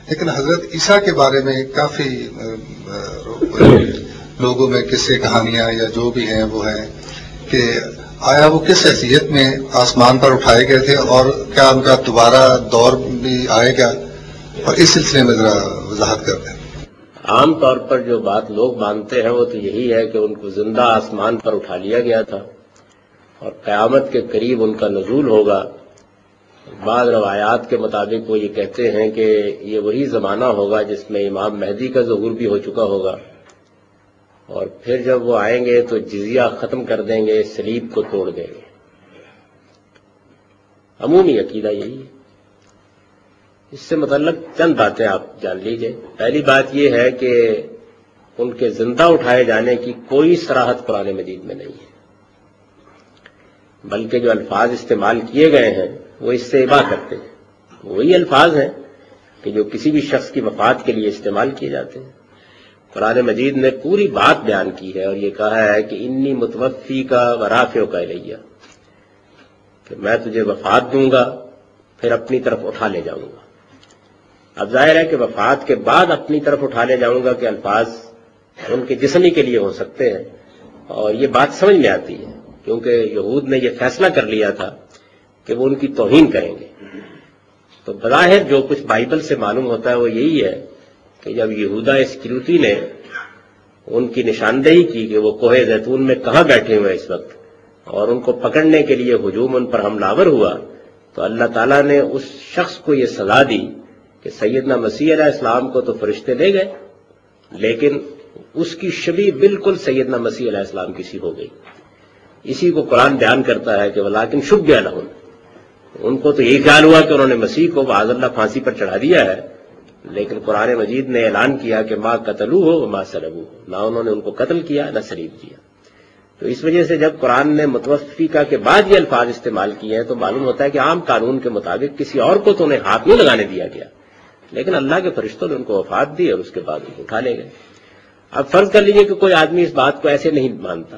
لیکن حضرت عیسیٰ کے بارے میں کافی لوگوں میں قصے کہانیاں یا جو بھی ہیں وہ ہیں کہ آیا وہ کس حیثیت میں آسمان پر اٹھائے گئے تھے اور کیا ان کا دوبارہ دور بھی آئے گا، اور اس سلسلے میں ذرا وضاحت کر دیں۔ عام طور پر جو بات لوگ مانتے ہیں وہ تو یہی ہے کہ ان کو زندہ آسمان پر اٹھا لیا گیا تھا اور قیامت کے قریب ان کا نزول ہوگا۔ بعض روایات کے مطابق وہ یہ کہتے ہیں کہ یہ وہی زمانہ ہوگا جس میں امام مہدی کا ظہور بھی ہو چکا ہوگا، اور پھر جب وہ آئیں گے تو جزیہ ختم کر دیں گے، صلیب کو توڑ دیں گے۔ عمومی عقیدہ یہی ہے۔ اس سے متعلق چند باتیں آپ جان لیجئے۔ پہلی بات یہ ہے کہ ان کے زندہ اٹھائے جانے کی کوئی صراحت قرآن مجید میں نہیں ہے، بلکہ جو الفاظ استعمال کیے گئے ہیں وہ اس سے اباح کرتے ہیں، وہی الفاظ ہیں کہ جو کسی بھی شخص کی وفات کے لیے استعمال کیے جاتے ہیں۔ قرآن مجید نے پوری بات بیان کی ہے اور یہ کہا ہے کہ انی متوفی کا ورافع کا الیہ، کہ میں تجھے وفات دوں گا پھر اپنی طرف اٹھا لے جاؤں گا۔ اب ظاہر ہے کہ وفات کے بعد اپنی طرف اٹھا لے جاؤں گا کہ الفاظ ان کے جسمی کے لیے ہو سکتے ہیں، اور یہ بات سمجھ میں آتی ہے کیونکہ یہود نے یہ فیصلہ کر لیا تھا کہ وہ ان کی توہین کریں گے۔ تو بظاہر جو کچھ بائبل سے معلوم ہوتا ہے وہ یہی ہے کہ جب یہودا اسکریوطی نے ان کی نشاندہی کی کہ وہ کوہ زیتون میں کہاں بیٹھے ہوئے اس وقت، اور ان کو پکڑنے کے لیے ہجوم ان پر حملہ آور ہوا، تو اللہ تعالیٰ نے اس شخص کو یہ سزا دی کہ سیدنا مسیح علیہ السلام کو تو فرشتے لے گئے، لیکن اس کی شبیہ بالکل سیدنا مسیح علیہ السلام کی سی ہو گئی۔ اسی کو قرآن بیان کرتا ہے کہ ولیکن شبہ لہم، ان کو تو یہی خیال ہوا کہ انہوں نے مسیح کو معاذ اللہ پھانسی پر چڑھا دیا ہے، لیکن قرآن مجید نے اعلان کیا کہ ما قتلوہ وما صلبوہ، نہ انہوں نے ان کو قتل کیا نہ صلیب کیا۔ تو اس وجہ سے جب قرآن نے متوفیقہ کے بعد یہ الفاظ استعمال کیے ہیں تو معلوم ہوتا ہے کہ عام قانون کے مطابق کسی اور کو تو انہیں ہاتھ نہیں لگانے دیا گیا، لیکن اللہ کے فرشتوں نے ان کو وفات دی اور اس کے بعد ان کو اٹھا لے گئے۔ اب فرض کر لیجئے کہ کوئی آدمی اس بات کو ایسے نہیں مانتا،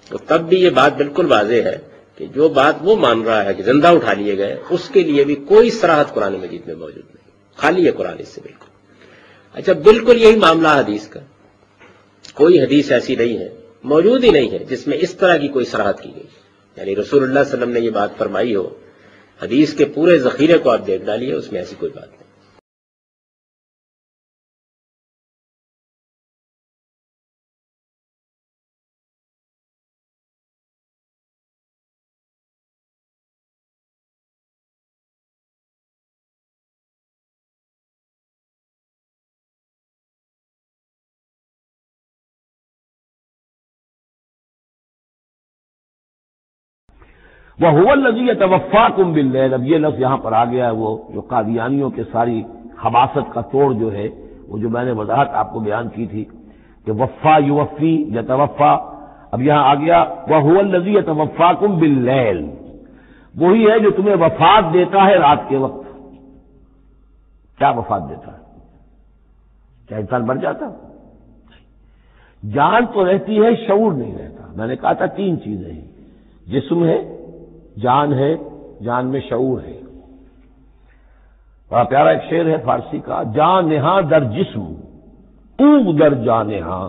تو تب بھی یہ بات بالکل واضح ہے کہ جو بات وہ مان رہا ہے کہ زندہ اٹھا لیے گئے، اس کے لیے بھی کوئی صراحت قرآن مجید میں موجود نہیں، خالی ہے قرآن اس سے بالکل۔ اچھا، بالکل یہی معاملہ حدیث کا، کوئی حدیث ایسی نہیں ہے، موجود ہی نہیں ہے جس میں اس طرح کی کوئی صراحت کی گئی، یعنی رسول اللہ صلی اللہ علیہ وسلم نے یہ بات فرمائی ہو۔ حدیث کے پورے ذخیرے کو آپ دیکھ ڈالیے، اس میں ایسی کوئی بات نہیں۔ وَهُوَ الَّذِي يَتَوَفَّاكُم بِاللَّيْلِ، اب یہ لفظ یہاں پر آ گیا ہے، وہ جو قادیانیوں کے ساری خباثت کا توڑ جو ہے، وہ جو میں نے وضاحت آپ کو بیان کی تھی کہ وفا یوفی یتوفا، اب یہاں آ گیا وَهُوَ الَّذِي يَتَوَفَّاكُم بِاللَّيْلِ، وہی ہے جو تمہیں وفات دیتا ہے رات کے وقت۔ کیا وفات دیتا ہے؟ کیا انسان مر جاتا؟ جان تو رہتی ہے، شعور نہیں رہتا۔ میں نے کہا تھا تین چیزیں ہیں، جسم ہے، جان ہے، جان میں شعور ہے۔ بڑا پیارا ایک شعر ہے فارسی کا، جان نہاں در جسم او در جان نہاں،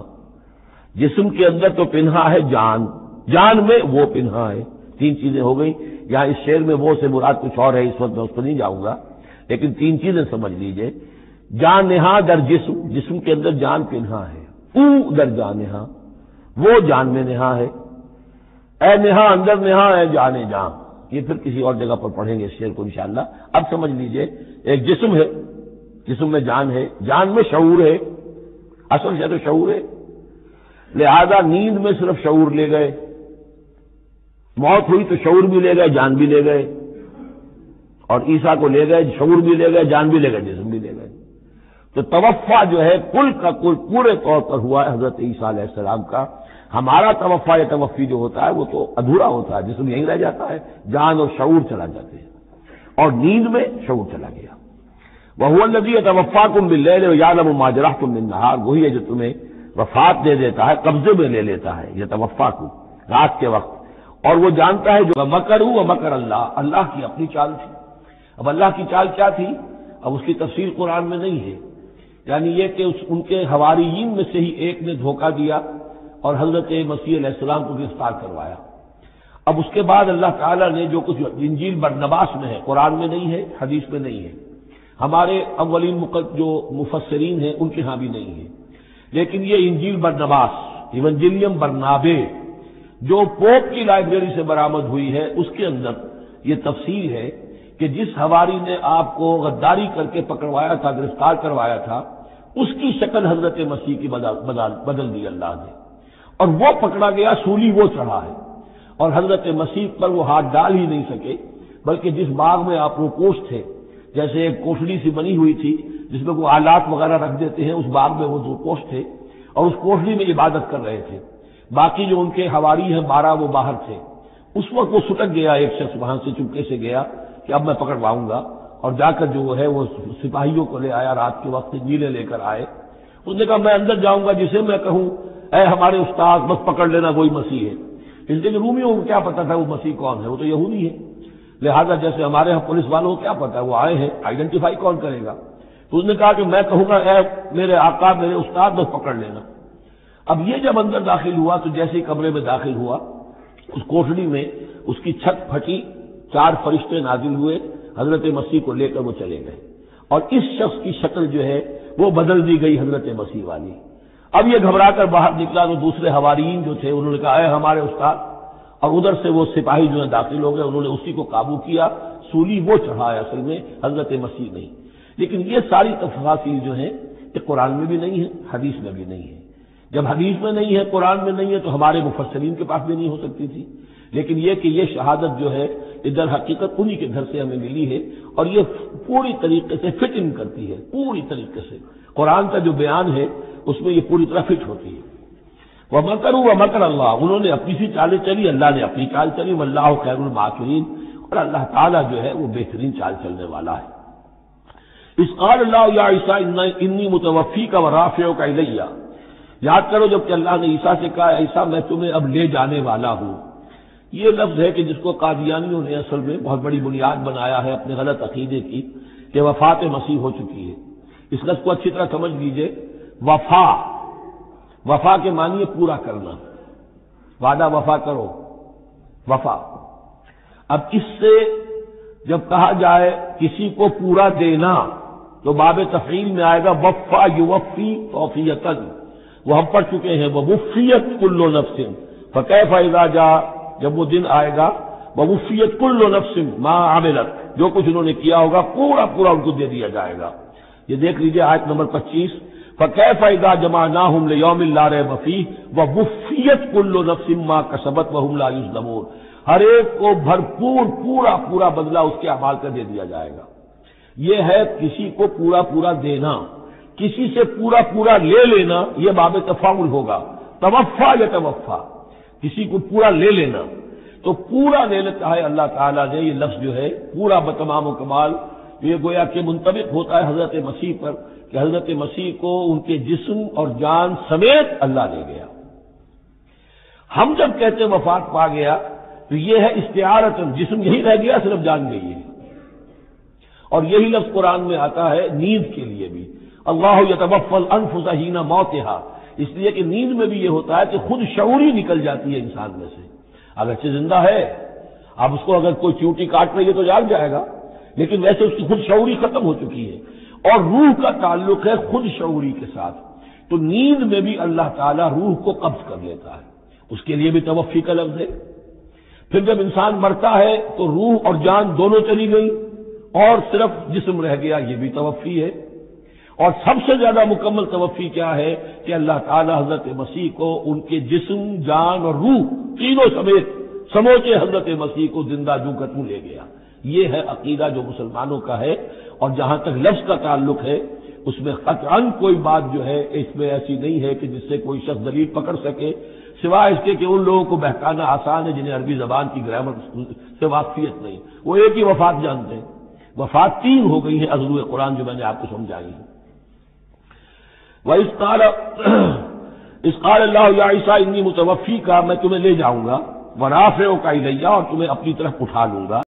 جسم کے اندر تو پنہا ہے جان، جان میں وہ پنہا ہے۔ تین چیزیں ہو گئی۔ یہاں اس شعر میں وہ سے مراد کچھ اور ہے، اس وقت میں اس کو نہیں جاؤں گا، لیکن تین چیزیں سمجھ لیجئے۔ جان نہاں در جسم، جسم کے اندر جان پنہا ہے، او در جان نہاں، وہ جان میں نہا ہے، اے نہا اندر نہا ہے جانے جان۔ یہ پھر کسی اور جگہ پر پڑھیں گے اس شعر کو انشاءاللہ۔ اب سمجھ لیجئے، ایک جسم ہے، جسم میں جان ہے، جان میں شعور ہے، اصل سے تو شعور ہے، لہذا نیند میں صرف شعور لے گئے، موت ہوئی تو شعور بھی لے گئے، جان بھی لے گئے، اور عیسیٰ کو لے گئے، شعور بھی لے گئے، جان بھی لے گئے، جسم بھی لے گئے۔ تو توفع جو ہے کل کا کل پورے طور پر ہوا ہے حضرت عیسیٰ علیہ السلام کا۔ ہمارا توفع یا توفی جو ہوتا ہے وہ تو ادھورا ہوتا ہے، جسم یہیں رہ جاتا ہے، جان اور شعور چلا جاتے ہیں، اور نیند میں شعور چلا گیا۔ وَهُوَ الَّذِي يَتَوَفَّاكُم بِاللَّيْلِ وَيَعْلَمُ مَا جَرَحْتُم بِالنَّهَارِ، وہی ہے جو تمہیں وفات دے دیتا ہے، قبضے میں لے لیتا ہے، يَتَوَفَّاكُم رات کے وقت، اور وہ جانتا ہے جو مکروا ومکر اللہ، اللہ کی اپنی چال تھی۔ اب اللہ کی چال کیا تھی؟ اب اس کی تفصیل قرآن میں نہیں ہے، یعنی یہ کہ ان کے حواریین میں سے ہی ایک نے دھوکہ دیا اور حضرت مسیح علیہ السلام کو گرفتار کروایا۔ اب اس کے بعد اللہ تعالیٰ نے جو کچھ انجیل برنباس میں ہے، قرآن میں نہیں ہے، حدیث میں نہیں ہے، ہمارے اولین جو مفسرین ہیں ان کے ہاں بھی نہیں ہے، لیکن یہ انجیل برنباس، ایونجیلیم برنابے، جو پوپ کی لائبریری سے برآمد ہوئی ہے، اس کے اندر یہ تفصیل ہے کہ جس حواری نے آپ کو غداری کر کے پکڑوایا تھا، گرفتار کروایا تھا، اس کی شکل حضرت مسیح کی بدل دی اللہ نے، اور وہ پکڑا گیا، سولی وہ چڑھا ہے، اور حضرت مسیح پر وہ ہاتھ ڈال ہی نہیں سکے، بلکہ جس باغ میں آپ روپوش تھے، جیسے ایک کوٹڑی سی بنی ہوئی تھی جس میں وہ آلات وغیرہ رکھ دیتے ہیں، اس باغ میں وہ روپوش تھے اور اس کوٹڑی میں عبادت کر رہے تھے، باقی جو ان کے حواری ہیں 12 وہ باہر تھے۔ اس وقت وہ سٹک گیا، ایک شخص وہاں سے چپکے سے گیا کہ اب میں پکڑواؤں گا، اور جا کر جو ہے وہ سپاہیوں کو لے آیا، رات کے وقت نیلے لے کر آئے، اس نے کہا میں اندر جاؤں گا، جسے میں کہوں اے ہمارے استاد بس پکڑ لینا وہی مسیح ہے۔ اس لیے کہ رومیوں کو کیا پتا تھا وہ مسیح کون ہے، وہ تو یہودی ہے، لہذا جیسے ہمارے ہاں پولیس والوں کو کیا پتا ہے وہ آئے ہیں، آئیڈینٹیفائی کون کرے گا؟ تو اس نے کہا کہ میں کہوں گا اے میرے آقا میرے استاد بس پکڑ لینا۔ اب یہ جب اندر داخل ہوا تو جیسے ہی کمرے میں داخل ہوا، اس کوٹڑی میں اس کی چھت پھٹی، 4 فرشتے نازل ہوئے، حضرت مسیح کو لے کر وہ چلے گئے، اور اس شخص کی شکل جو ہے وہ بدل دی گئی حضرت مسیح والی۔ اب یہ گھبرا کر باہر نکلا تو دوسرے حواریین جو تھے انہوں نے کہا اے ہمارے استاد، اور ادھر سے وہ سپاہی جو ہے داخل ہو گئے، انہوں نے اسی کو قابو کیا، سولی وہ چڑھایا اصل میں حضرت مسیح نہیں۔ لیکن یہ ساری تفاصیل جو ہیں یہ قرآن میں بھی نہیں ہے، حدیث میں بھی نہیں ہے۔ جب حدیث میں نہیں ہے، قرآن میں نہیں ہے، تو ہمارے مفسرین کے پاس بھی نہیں ہو سکتی تھی۔ لیکن یہ کہ یہ شہادت جو ہے ادھر حقیقت انہی کے گھر سے ہمیں ملی ہے، اور یہ پوری طریقے سے فٹ ان کرتی ہے، پوری طریقے سے قرآن کا جو بیان ہے اس میں یہ پوری طرح فٹ ہوتی ہے۔ وَمَكَرُوا وَمَكَرَ اللَّهُ، انہوں نے اپنی سی چالیں چلی، اللہ نے اپنی چال چلی، وَاللَّهُ خَيْرُ الْمَاكِرِينَ، اور اللہ تعالیٰ جو ہے وہ بہترین چال چلنے والا ہے۔ اِذْ قَالَ اللَّهُ يَا عِيسَىٰ إِنِّي مُتَوَفِّيكَ وَرَافِعُكَ إِلَيَّ، یاد کرو جب کہ اللہ نے عیسیٰ سے کہا عیسیٰ میں تمہیں اب لے جانے والا ہوں۔ یہ لفظ ہے کہ جس کو قادیانیوں نے اصل میں بہت بڑی بنیاد بنایا ہے اپنے غلط عقیدے کی، کہ وفات مسیح ہو چکی ہے۔ اس لفظ کو اچھی طرح سمجھ لیجئے، وفا کے معنی ہے پورا کرنا، وعدہ وفا کرو، وفا۔ اب اس سے جب کہا جائے کسی کو پورا دینا تو باب تفعیل میں آئے گا وفا یوفی توفیتاً، وہ ہم پڑھ چکے ہیں، ووفیت کل نفس فکیف اذا جاء، جب وہ دن آئے گا ووفیت کل نفس ما عملت، جو کچھ انہوں نے کیا ہوگا پورا پورا ان کو دے دیا جائے گا۔ یہ دیکھ لیجئے آیت نمبر 25، فَكَيْفَ إِذَا جَمَعْنَاهُمْ لِيَوْمٍ لَا رَيْبَ فِيهِ وَوُفِّيَتْ كُلُّ نَفْسٍ مَا كَسَبَتْ وَهُمْ لَا يُظْلَمُونَ، ہر ایک کو بھرپور پورا بدلہ اس کے اعمال کا دے دیا جائے گا۔ یہ ہے کسی کو پورا دینا، کسی سے پورا لے لینا، یہ باب تفاعل ہوگا، توفا یا توفا، کسی کو پورا لے لینا، تو پورا لے لیتا ہے اللہ تعالیٰ نے۔ یہ لفظ جو ہے پورا بتمام و کمال، یہ گویا کہ منطبق ہوتا ہے حضرت مسیح پر، کہ حضرت مسیح کو ان کے جسم اور جان سمیت اللہ لے گیا۔ ہم جب کہتے ہیں وفات پا گیا تو یہ ہے استعارتاً، جسم یہی رہ گیا، صرف جان گئی ہے۔ اور یہی لفظ قرآن میں آتا ہے نیند کے لیے بھی، اللہ یتوفی الانفس حین موتہا، اس لیے کہ نیند میں بھی یہ ہوتا ہے کہ خود شعوری نکل جاتی ہے انسان میں سے، اگرچہ زندہ ہے، اب اس کو اگر کوئی چیوٹی کاٹ رہی ہے تو جاگ جائے گا، لیکن ویسے اس کی خود شعوری ختم ہو چکی ہے، اور روح کا تعلق ہے خود شعوری کے ساتھ۔ تو نیند میں بھی اللہ تعالیٰ روح کو قبض کر لیتا ہے، اس کے لیے بھی توفی کا لفظ ہے۔ پھر جب انسان مرتا ہے تو روح اور جان دونوں چلی گئی اور صرف جسم رہ گیا، یہ بھی توفی ہے۔ اور سب سے زیادہ مکمل توفی کیا ہے کہ اللہ تعالیٰ حضرت مسیح کو ان کے جسم، جان اور روح تینوں سمیت سموچے حضرت مسیح کو زندہ جو کر لے گیا۔ یہ ہے عقیدہ جو مسلمانوں کا ہے، اور جہاں تک لفظ کا تعلق ہے اس میں قطعاً کوئی بات جو ہے اس میں ایسی نہیں ہے کہ جس سے کوئی شخص دلیل پکڑ سکے، سوائے اس کے کہ ان لوگوں کو بہکانا آسان ہے جنہیں عربی زبان کی گرامر سے واقفیت نہیں، وہ ایک ہی وفات جانتے ہیں۔ وفات 3 ہو گئی ہے ازروع قرآن جو میں نے آپ کو سمجھائی ہے۔ وَإِذْ قَالَ اللَّهُ يَا عِيسَىٰ إِنِّي مُتَوَفِّيكَ، میں تمہیں لے جاؤں گا، وَرَافِعُكَ إِلَيَّ، اور تمہیں اپنی طرف اٹھا لوں گا۔